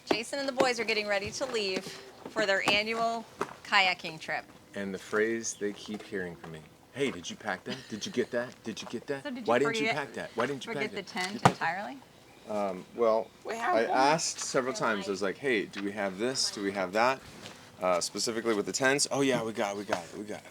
Jason and the boys are getting ready to leave for their annual kayaking trip. And the phrase they keep hearing from me, hey, did you pack that? Did you get that? Did you get that? So did you Why didn't you pack that? Why didn't you pack that? Forget the tent entirely? Well, I asked several times. I was like, hey, do we have this? Do we have that? Specifically with the tents. Oh yeah, we got it. We don't have it.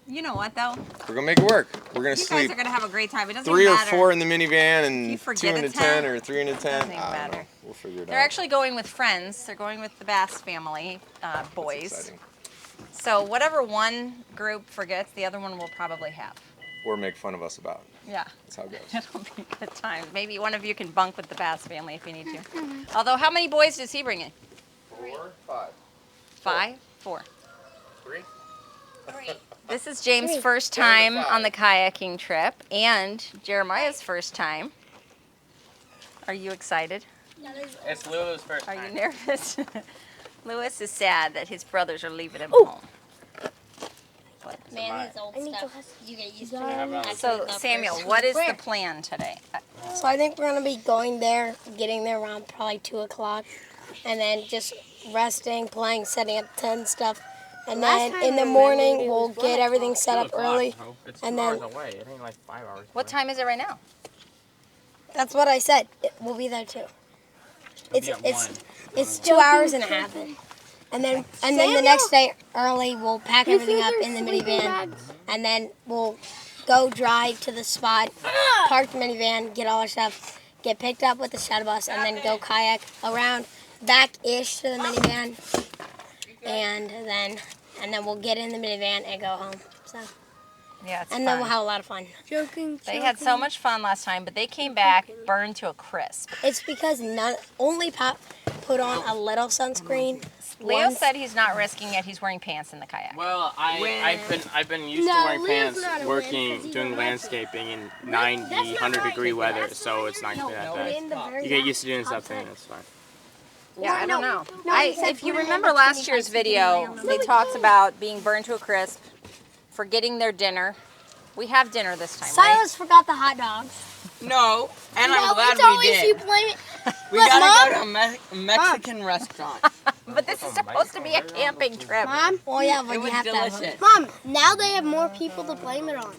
You know what though? We're gonna make it work. We're gonna sleep. You guys are gonna have a great time. It doesn't 3 even or matter. 4 in the minivan and 2 forget in a the tent tent, or 3 in the tent. doesn't I don't matter. know. We'll figure it out. They're actually going with friends. They're going with the Bass family, boys. That's exciting. So whatever one group forgets, the other one will probably have. Or make fun of us about. Yeah. That's how it goes. It'll be a good time. Maybe one of you can bunk with the Bass family if you need to. Although, how many boys does he bring in? 4, 5. 5? 4. 3. This is James' first time on the kayaking trip and Jeremiah's first time. Are you excited? It's Lulu's first Are time. you nervous? Lewis is sad that his brothers are leaving him home. Man, his old stuff. You get used to it. So, Samuel, what is the plan today? So I think we're going to be going there, getting there around probably 2 o'clock, and then just resting, playing, setting up tent stuff. And then in the morning, we'll get everything set up early. It's and 2 then- hours away. It ain't like 5 hours. What time is it right now? That's what I said. We'll be there too. It'll be at 1. It's 2 hours and a half. And then the next day early, we'll pack everything up in the minivan, and then we'll go drive to the spot, park the minivan, get all our stuff, get picked up with the shuttle bus, and then go kayak around back-ish to the minivan, and then we'll get in the minivan and go home. So. Yeah, it's And fun. then we'll have a lot of fun. They had so much fun last time, but they came back burned to a crisp. It's because only Pop put on a little sunscreen. Leo said he's not risking it. He's wearing pants in the kayak. Well, I've been used to wearing pants, doing landscaping in 90, 100-degree weather, so it's not gonna be that bad. You get used to doing something, it's fine. Yeah, I don't know. If you remember last year's video, they talked about being burned to a crisp, forgetting their dinner. We have dinner this time, right? Silas forgot the hot dogs. No, and I'm glad it's we always did. you blame it. We gotta go to a Mexican restaurant. But this is supposed to be a camping trip. Mom? Well, yeah, but It you was have delicious. to have Mom, now they have more people to blame it on.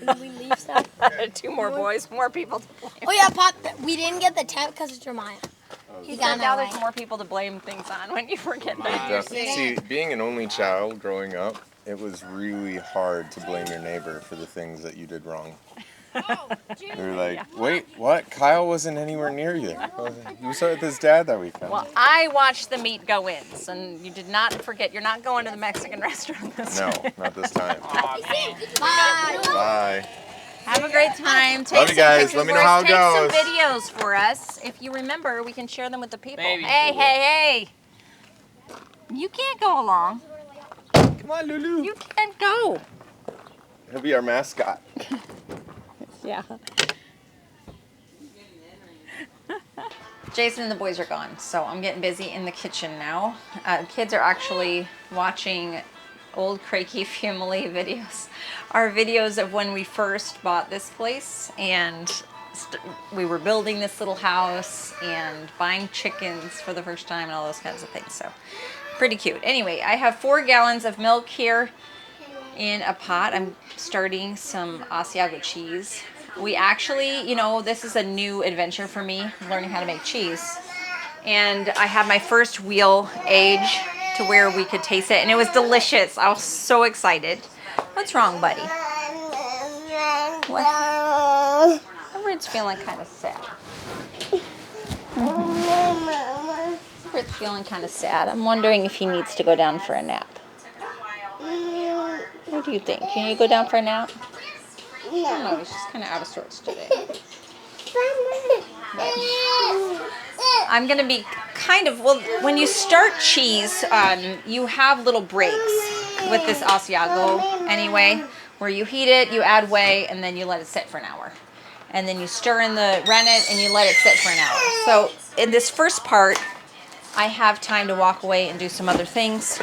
When we leave stuff. 2 more boys, more people to blame. Oh, yeah, Pop, we didn't get the tent because of Jeremiah. He got Now no there's more people to blame things on when you forget that. Definitely. See, being an only child growing up, it was really hard to blame your neighbor for the things that you did wrong. They were like, wait, what? Kyle wasn't anywhere near you. You was with his dad that weekend. Well, I watched the meat go in, so you did not forget. You're not going to the Mexican restaurant this No, time. not this time. Bye. Bye. Have a great time. Take Love you some guys. pictures Let me for know us. how it Take goes. some videos for us. If you remember, we can share them with the people. Baby. Hey. You can't go along. Come on, Lulu. You can't go. He'll be our mascot. Yeah. Jason and the boys are gone, so I'm getting busy in the kitchen now. Kids are actually watching old Kreke Family videos. Our videos of when we first bought this place and we were building this little house and buying chickens for the first time and all those kinds of things. So pretty cute. Anyway, I have 4 gallons of milk here in a pot. I'm starting some Asiago cheese. We actually, this is a new adventure for me, learning how to make cheese. And I had my first wheel age to where we could taste it, and it was delicious. I was so excited. What's wrong, buddy? What? Everett's feeling kind of sad. Everett's feeling kind of sad. I'm wondering if he needs to go down for a nap. What do you think? Can you go down for a nap? No, he's just kind of out of sorts today. But I'm going to be when you start cheese, you have little breaks with this Asiago anyway, where you heat it, you add whey, and then you let it sit for an hour. And then you stir in the rennet and you let it sit for an hour. So in this first part, I have time to walk away and do some other things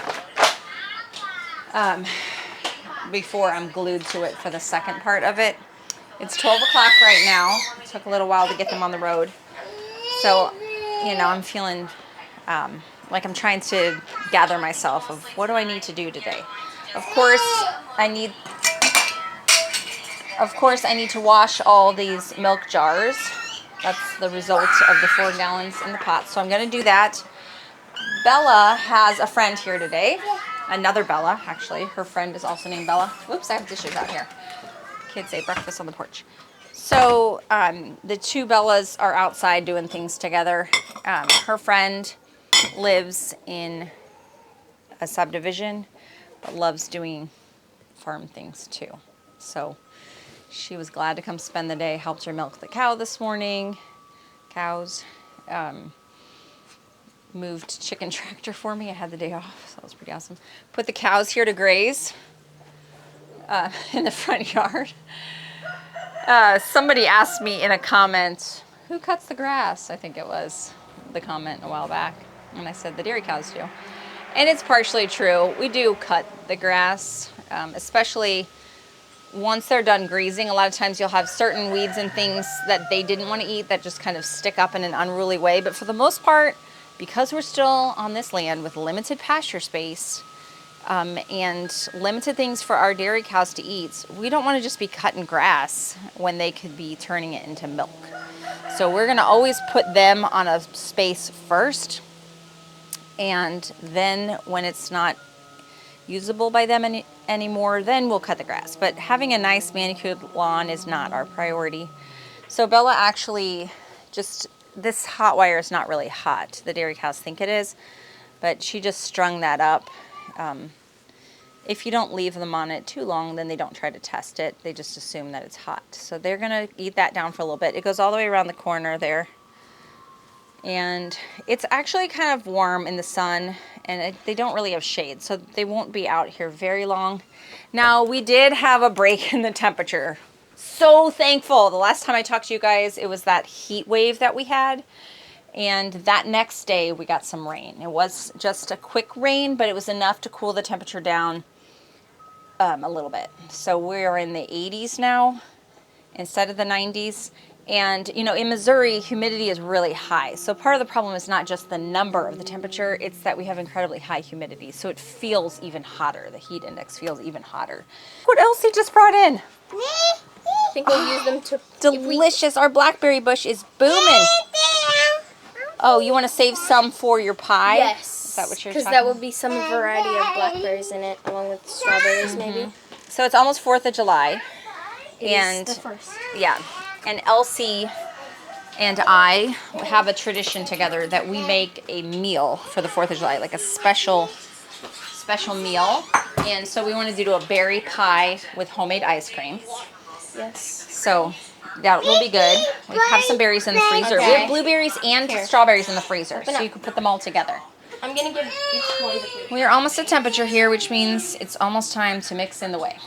before I'm glued to it for the second part of it. It's 12 o'clock right now. It took a little while to get them on the road. So you know, I'm feeling like I'm trying to gather myself of what do I need to do today. Of course, I need to wash all these milk jars. That's the result of the 4 gallons in the pot. So I'm going to do that. Bella has a friend here today. Another Bella, actually. Her friend is also named Bella. Whoops, I have dishes out here. Kids ate breakfast on the porch. So the 2 Bellas are outside doing things together. Her friend lives in a subdivision, but loves doing farm things too. So she was glad to come spend the day, helped her milk the cow this morning. Cows. Moved chicken tractor for me. I had the day off, so that was pretty awesome. Put the cows here to graze in the front yard. Somebody asked me in a comment, who cuts the grass? I think it was the comment a while back. And I said the dairy cows do. And it's partially true. We do cut the grass, especially once they're done grazing. A lot of times you'll have certain weeds and things that they didn't want to eat that just kind of stick up in an unruly way. But for the most part, because we're still on this land with limited pasture space and limited things for our dairy cows to eat, we don't want to just be cutting grass when they could be turning it into milk. So we're going to always put them on a space first, and then when it's not usable by them anymore, then we'll cut the grass. But having a nice manicured lawn is not our priority. So Bella actually this hot wire is not really hot. The dairy cows think it is, but she just strung that up. If you don't leave them on it too long, then they don't try to test it. They just assume that it's hot. So they're gonna eat that down for a little bit. It goes all the way around the corner there. And it's actually kind of warm in the sun, and they don't really have shade, so they won't be out here very long. Now, we did have a break in the temperature. So thankful. The last time I talked to you guys, it was that heat wave that we had. And that next day, we got some rain. It was just a quick rain, but it was enough to cool the temperature down a little bit. So we're in the 80s now instead of the 90s. And, you know, in Missouri, humidity is really high. So part of the problem is not just the number of the temperature, it's that we have incredibly high humidity. So it feels even hotter. The heat index feels even hotter. What Elsie just brought in? I think we'll use them to... Delicious. Our blackberry bush is booming. Oh, you want to save some for your pie? Yes. Is that what you're because talking that will be some variety of blackberries in it, along with strawberries maybe. So it's almost 4th of July. It's the first. Yeah. And Elsie and I have a tradition together that we make a meal for the 4th of July, like a special meal. And so we wanted to do a berry pie with homemade ice cream. Yes. So that will be good. We have some berries in the freezer. Okay. We have blueberries and strawberries in the freezer, so you can put them all together. I'm going to give each one the food. We are almost at temperature here, which means it's almost time to mix in the whey.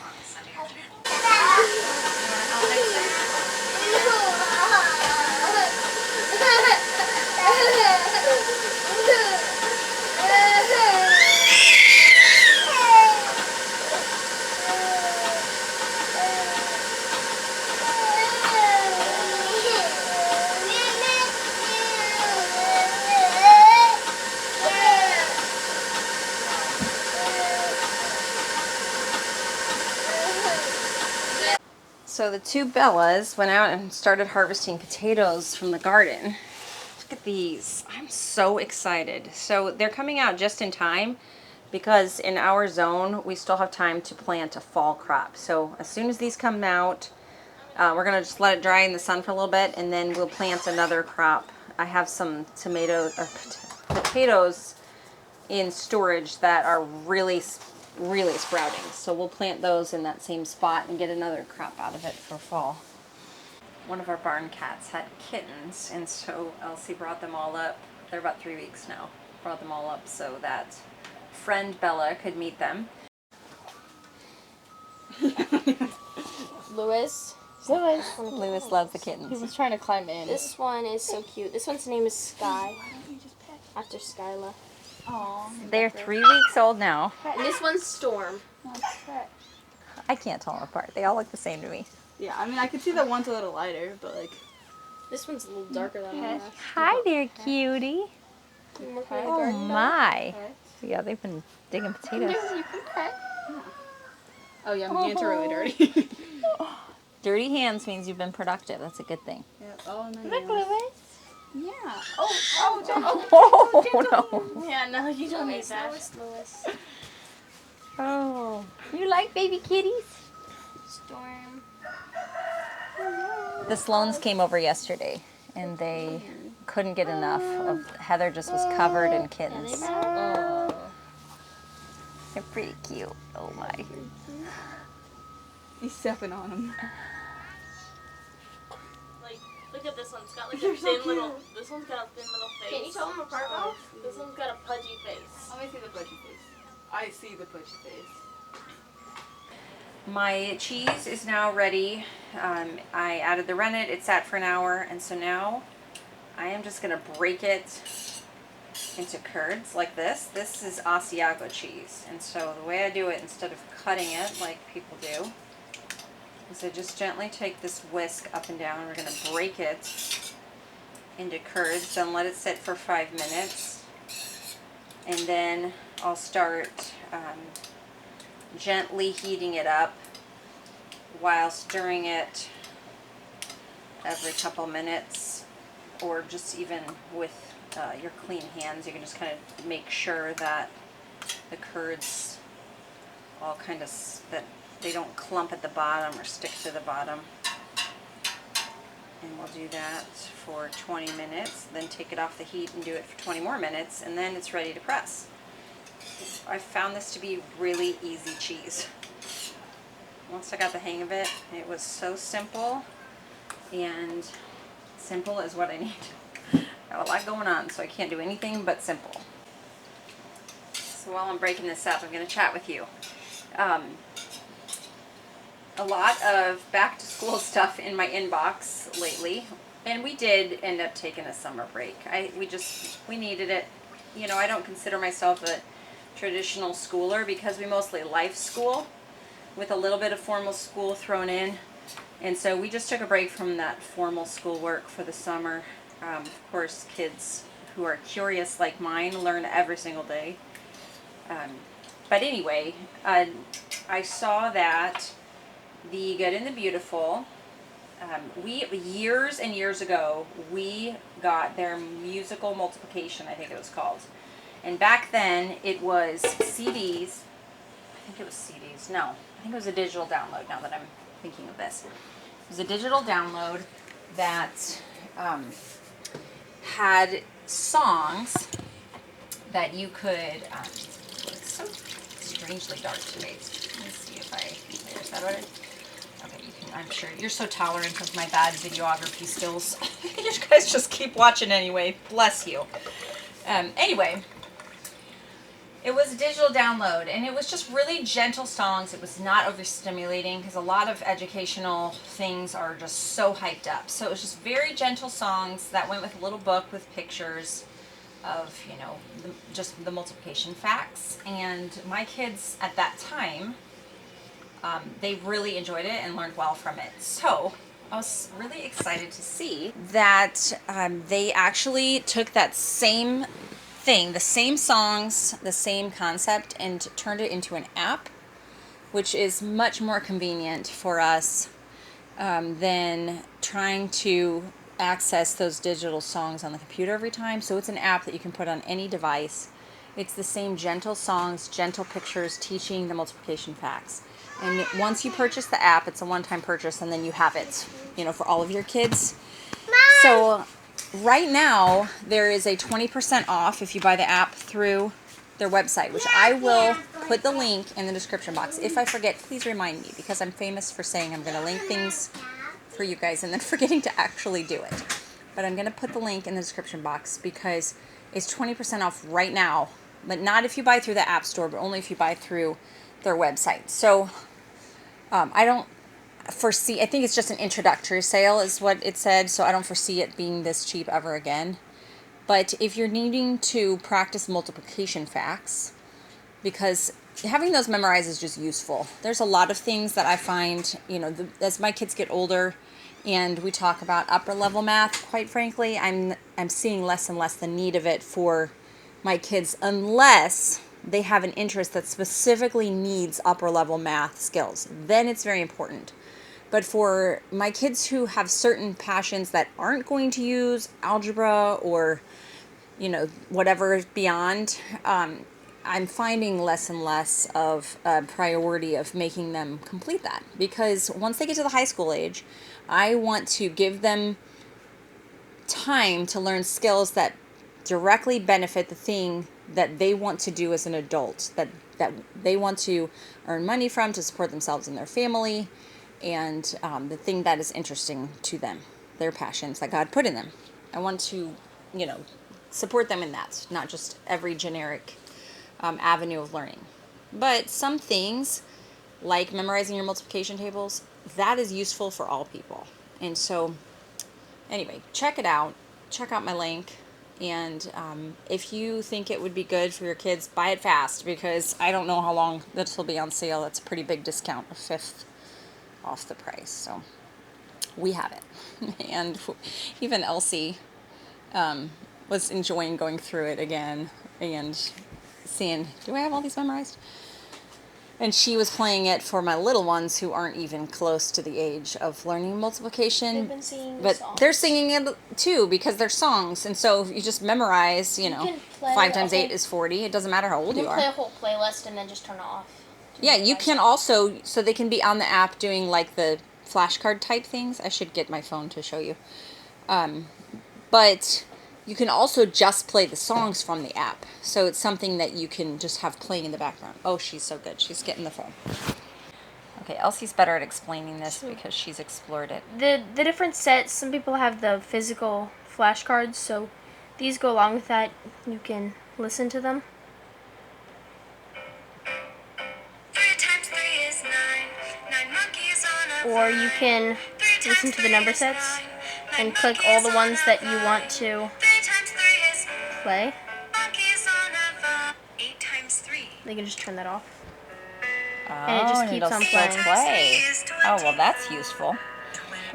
So the 2 Bellas went out and started harvesting potatoes from the garden. Look at these. I'm so excited. So they're coming out just in time because in our zone, we still have time to plant a fall crop. So as soon as these come out, we're going to just let it dry in the sun for a little bit, and then we'll plant another crop. I have some potatoes in storage that are really sprouting. So we'll plant those in that same spot and get another crop out of it for fall. One of our barn cats had kittens, and so Elsie brought them all up. They're about 3 weeks now. Brought them all up so that friend Bella could meet them. Lewis loves the kittens. He was trying to climb in. This one is so cute. This one's name is Sky, after Skyla. They're 3 weeks old now. And this one's Storm. I can't tell them apart. They all look the same to me. Yeah, I mean, I could see that one's a little lighter, but like, This one's a little darker than the last. Hi there, cutie. Oh my. Yeah, they've been digging potatoes. Oh yeah, my hands are really dirty. Dirty hands means you've been productive. That's a good thing. Yeah, all in my Look, nails. Louis. Yeah. Oh, no. Yeah, no, you don't need that. Louis. Oh. You like baby kitties? Storm. The Sloans came over yesterday, and they couldn't get enough of Heather. Just was covered in kittens. Oh. They're pretty cute. Oh my. He's stepping on him. Like, look at this one. It's got like a thin little. This one's got a thin little face. Can you tell them apart, though? This one's got a pudgy face. Let me see the pudgy face. I see the pudgy face. My cheese is now ready. I added the rennet. It sat for an hour, and so now I am just gonna break it into curds like this. This is Asiago cheese, and so the way I do it, instead of cutting it like people do, is I just gently take this whisk up and down. We're gonna break it into curds, then let it sit for 5 minutes, and then I'll start gently heating it up while stirring it every couple minutes, or just even with your clean hands. You can just kind of make sure that the curds all kind of, that they don't clump at the bottom or stick to the bottom. And we'll do that for 20 minutes, then take it off the heat and do it for 20 more minutes, and then it's ready to press. I found this to be really easy cheese. Once I got the hang of it, it was so simple, and simple is what I need. I have a lot going on, so I can't do anything but simple. So while I'm breaking this up, I'm going to chat with you. A lot of back to school stuff in my inbox lately, and we did end up taking a summer break. We needed it. You know, I don't consider myself a traditional schooler because we mostly life school with a little bit of formal school thrown in, and so we just took a break from that formal school work for the summer. Of course, kids who are curious like mine learn every single day, but anyway, I saw that The Good and the Beautiful, years and years ago, we got their musical multiplication, I think it was called. And back then, it was CDs. I think it was CDs. No, I think it was a digital download, now that I'm thinking of this. It was a digital download that had songs that you could, it's so strangely dark today. Let me see if is that what it is? Okay, I'm sure you're so tolerant of my bad videography skills. You guys just keep watching anyway. Bless you. Anyway, it was a digital download, and it was just really gentle songs. It was not overstimulating because a lot of educational things are just so hyped up. So it was just very gentle songs that went with a little book with pictures of, you know, just the multiplication facts. And my kids at that time, they really enjoyed it and learned well from it. So I was really excited to see that they actually took that same thing, the same songs, the same concept, and turned it into an app, which is much more convenient for us than trying to access those digital songs on the computer every time. So it's an app that you can put on any device. It's the same gentle songs, gentle pictures, teaching the multiplication facts. And once you purchase the app, it's a one-time purchase, and then you have it, you know, for all of your kids. So right now, there is a 20% off if you buy the app through their website, which I will put the link in the description box. If I forget, please remind me, because I'm famous for saying I'm going to link things for you guys and then forgetting to actually do it. But I'm going to put the link in the description box because it's 20% off right now, but not if you buy through the App Store, but only if you buy through their website. So I don't foresee, I think it's just an introductory sale is what it said, so I don't foresee it being this cheap ever again. But if you're needing to practice multiplication facts, because having those memorized is just useful. There's a lot of things that I find, you know, as my kids get older and we talk about upper level math, quite frankly, I'm seeing less and less the need of it for my kids, unless they have an interest that specifically needs upper level math skills. Then it's very important. But for my kids who have certain passions that aren't going to use algebra or, you know, whatever is beyond, I'm finding less and less of a priority of making them complete that. Because once they get to the high school age, I want to give them time to learn skills that directly benefit the thing that they want to do as an adult, that they want to earn money from to support themselves and their family, and the thing that is interesting to them, their passions that God put in them. I want to, you know, support them in that, not just every generic avenue of learning. But some things, like memorizing your multiplication tables, that is useful for all people. And so, anyway, check it out. Check out my link. And if you think it would be good for your kids, buy it fast, because I don't know how long this will be on sale. It's a pretty big discount, a fifth off the price. So we have it. And even Elsie was enjoying going through it again and seeing, do I have all these memorized? And she was playing it for my little ones who aren't even close to the age of learning multiplication. They've been singing the but songs. They're singing it too, because they're songs. And so if you just memorize, you know, can play 5 times a 8 whole- is 40. It doesn't matter how old You you can play a are. whole playlist and then just turn it off. Yeah, you can also, so they can be on the app doing like the flashcard type things. I should get my phone to show you. But you can also just play the songs from the app. So it's something that you can just have playing in the background. Oh, she's so good. She's getting the phone. Okay, Elsie's better at explaining this because she's explored it. The different sets, some people have the physical flashcards, so these go along with that. You can listen to them. 3 times 3 is 9. 9 monkeys on a Or you can listen to the number sets and click all the ones that you want to 3 times 3 is play. monkeys on a phone. 8 times 3. You can just turn that off. Oh, And it just keeps it'll on still playing. play. Oh, well, that's useful.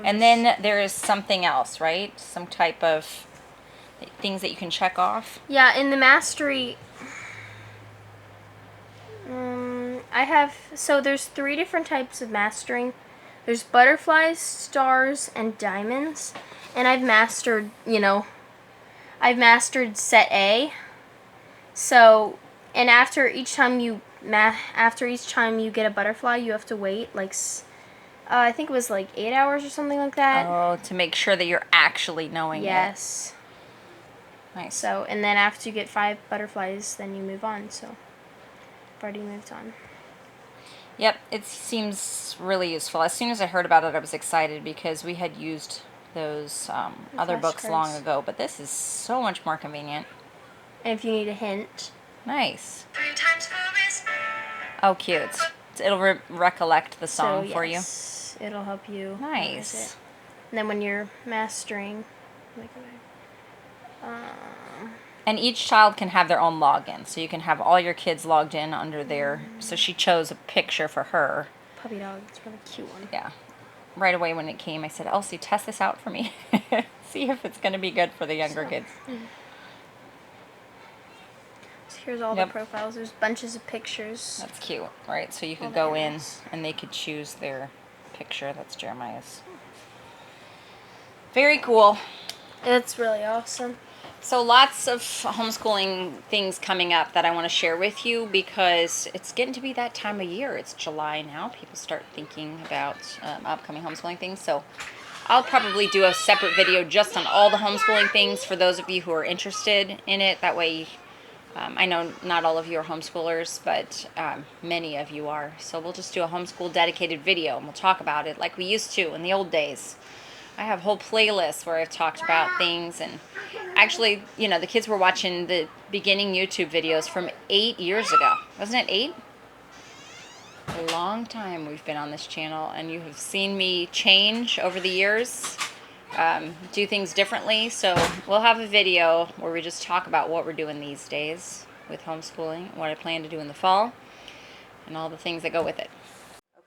And then there is something else, right? Some type of things that you can check off. Yeah, in the mastery, so there's 3 different types of mastering. There's butterflies, stars, and diamonds. And I've mastered, I've mastered set A. So, and after each time you get a butterfly, you have to wait I think it was like 8 hours or something like that. Oh, to make sure that you're actually knowing Yes. it. Nice. So, and then after you get 5 butterflies, then you move on. So, I've already moved on. Yep, it seems really useful. As soon as I heard about it, I was excited because we had used those other books long flashcards. ago, but this is so much more convenient. And if you need a hint, Nice. 3 times 4 is Oh, cute. It'll recollect the song so for you. yes, it'll help you. memorize Nice. it. And then when you're mastering, And each child can have their own login, so you can have all your kids logged in under their. So she chose a picture for her. puppy dog, it's a really cute one. Yeah. Right away when it came, I said, Elsie, test this out for me. See if it's going to be good for the younger kids. So here's all Yep. the profiles. There's bunches of pictures. That's cute, right? So you All could the go in animals. and they could choose their picture. That's Jeremiah's. Very cool. It's really awesome. So lots of homeschooling things coming up that I want to share with you because it's getting to be that time of year. It's July now. People start thinking about upcoming homeschooling things. So I'll probably do a separate video just on all the homeschooling things for those of you who are interested in it. That way, I know not all of you are homeschoolers, but many of you are. So we'll just do a homeschool dedicated video and we'll talk about it like we used to in the old days. I have whole playlists where I've talked about things, and actually, the kids were watching the beginning YouTube videos from 8 years ago. Wasn't it 8? A long time we've been on this channel, and you have seen me change over the years, do things differently. So we'll have a video where we just talk about what we're doing these days with homeschooling, what I plan to do in the fall, and all the things that go with it.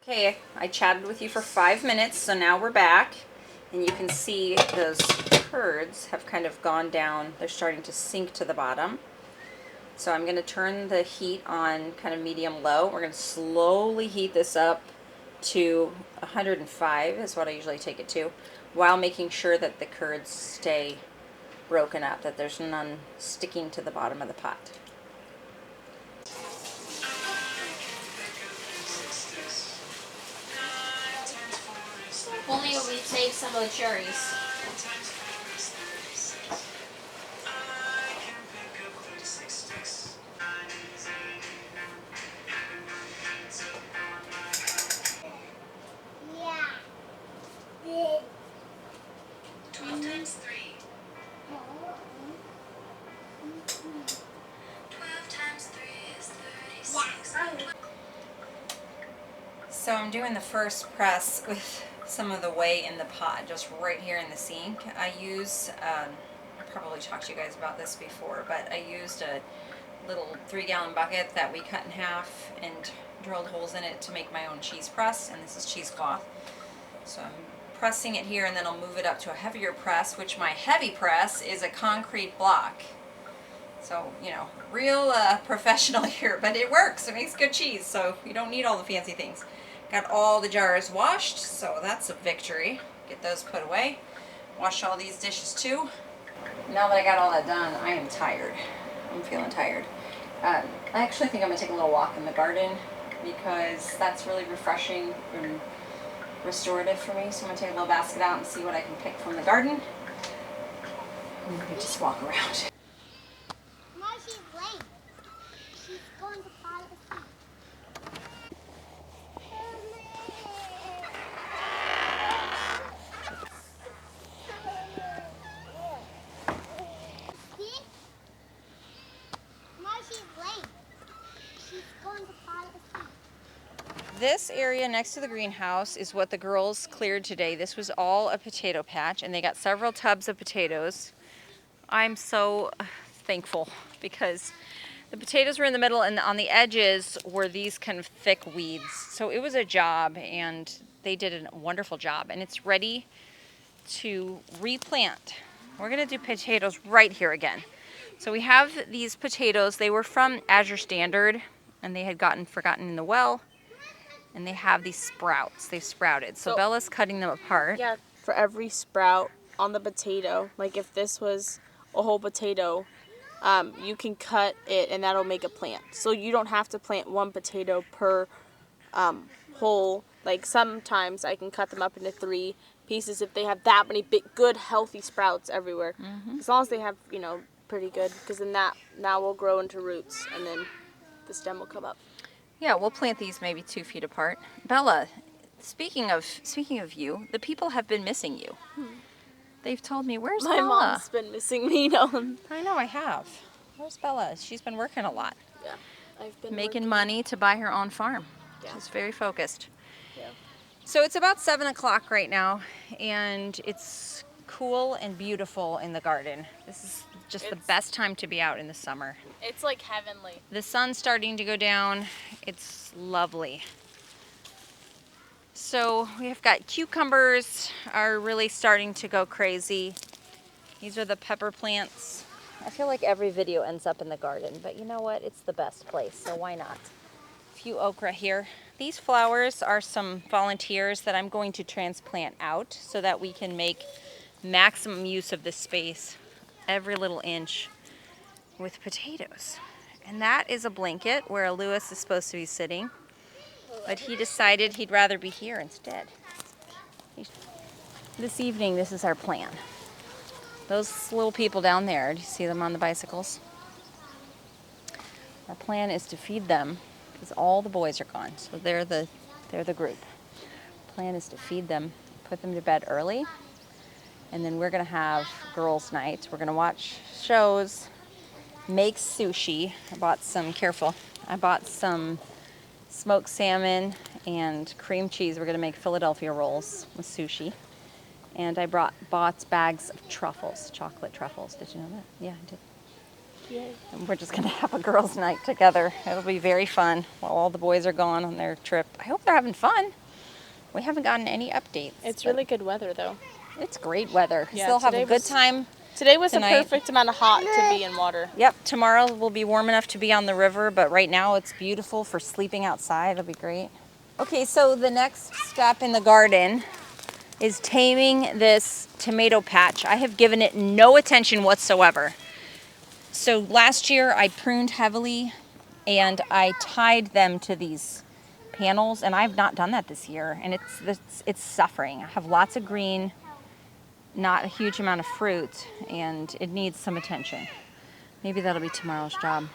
Okay, I chatted with you for 5 minutes, so now we're back. And you can see those curds have kind of gone down. They're starting to sink to the bottom. So I'm going to turn the heat on kind of medium-low. We're going to slowly heat this up to 105 is what I usually take it to, while making sure that the curds stay broken up, that there's none sticking to the bottom of the pot. Only we save some of the cherries. Yeah. 12 times 3. 12 times 3 is 36. So I'm doing the first press with some of the whey in the pot, just right here in the sink. I use, I probably talked to you guys about this before, but I used a little 3-gallon bucket that we cut in half and drilled holes in it to make my own cheese press, and this is cheesecloth. So I'm pressing it here, and then I'll move it up to a heavier press, which my heavy press is a concrete block. So, you know, real professional here, but it works. It makes good cheese, so you don't need all the fancy things. Got all the jars washed, so that's a victory. Get those put away. Wash all these dishes too. Now that I got all that done, I am tired. I'm feeling tired. I actually think I'm going to take a little walk in the garden because that's really refreshing and restorative for me. So I'm going to take a little basket out and see what I can pick from the garden. And maybe just walk around. No, she's late. She's going to fall asleep. See? No, she's late. She's going to fall asleep. This area next to the greenhouse is what the girls cleared today. This was all a potato patch, and they got several tubs of potatoes. I'm so thankful because the potatoes were in the middle, and on the edges were these kind of thick weeds. So it was a job, and they did a wonderful job, and it's ready to replant. We're going to do potatoes right here again. So we have these potatoes. They were from Azure Standard, and they had gotten forgotten in the well. And they have these sprouts. They've sprouted. So Bella's cutting them apart. Yeah, for every sprout on the potato, like if this was a whole potato, you can cut it and that'll make a plant. So you don't have to plant one potato per whole. Like sometimes I can cut them up into 3 pieces if they have that many big, good, healthy sprouts everywhere. As long as they have, you know, pretty good, because then that now will grow into roots and then the stem will come up. Yeah, we'll plant these maybe 2 feet apart. Bella, speaking of you, the people have been missing you. They've told me, where's My Bella? mom's been missing me, I know, I have. Where's Bella? She's been working a lot. Yeah, I've been Making working. money to buy her own farm. Yeah. She's very focused. Yeah. So it's about 7 o'clock right now, and it's cool and beautiful in the garden. This is just the best time to be out in the summer. It's like heavenly. The sun's starting to go down. It's lovely. So we've got cucumbers are really starting to go crazy. These are the pepper plants. I feel like every video ends up in the garden, but you know what? It's the best place, so why not? A few okra here. These flowers are some volunteers that I'm going to transplant out so that we can make maximum use of this space, every little inch, with potatoes. And that is a blanket where Lewis is supposed to be sitting, but he decided he'd rather be here instead. This evening, this is our plan. Those little people down there, do you see them on the bicycles? Our plan is to feed them because all the boys are gone, so they're the group. Plan is to feed them, put them to bed early, and then we're gonna have girls' night. We're gonna watch shows, make sushi. I bought some smoked salmon and cream cheese. We're gonna make Philadelphia rolls with sushi. And I bought bags of truffles, chocolate truffles. Did you know that? Yeah, I did. Yay. And we're just gonna have a girls' night together. It'll be very fun while all the boys are gone on their trip. I hope they're having fun. We haven't gotten any updates. It's really good weather though. It's great weather. Yeah, Still have a today good was- time. Today was Tonight. the perfect amount of hot to be in water. Yep, tomorrow will be warm enough to be on the river, but right now it's beautiful for sleeping outside. It'll be great. Okay, so the next step in the garden is taming this tomato patch. I have given it no attention whatsoever. So last year I pruned heavily and I tied them to these panels, and I've not done that this year, and it's suffering. I have lots of green, not a huge amount of fruit, and it needs some attention. Maybe that'll be tomorrow's job.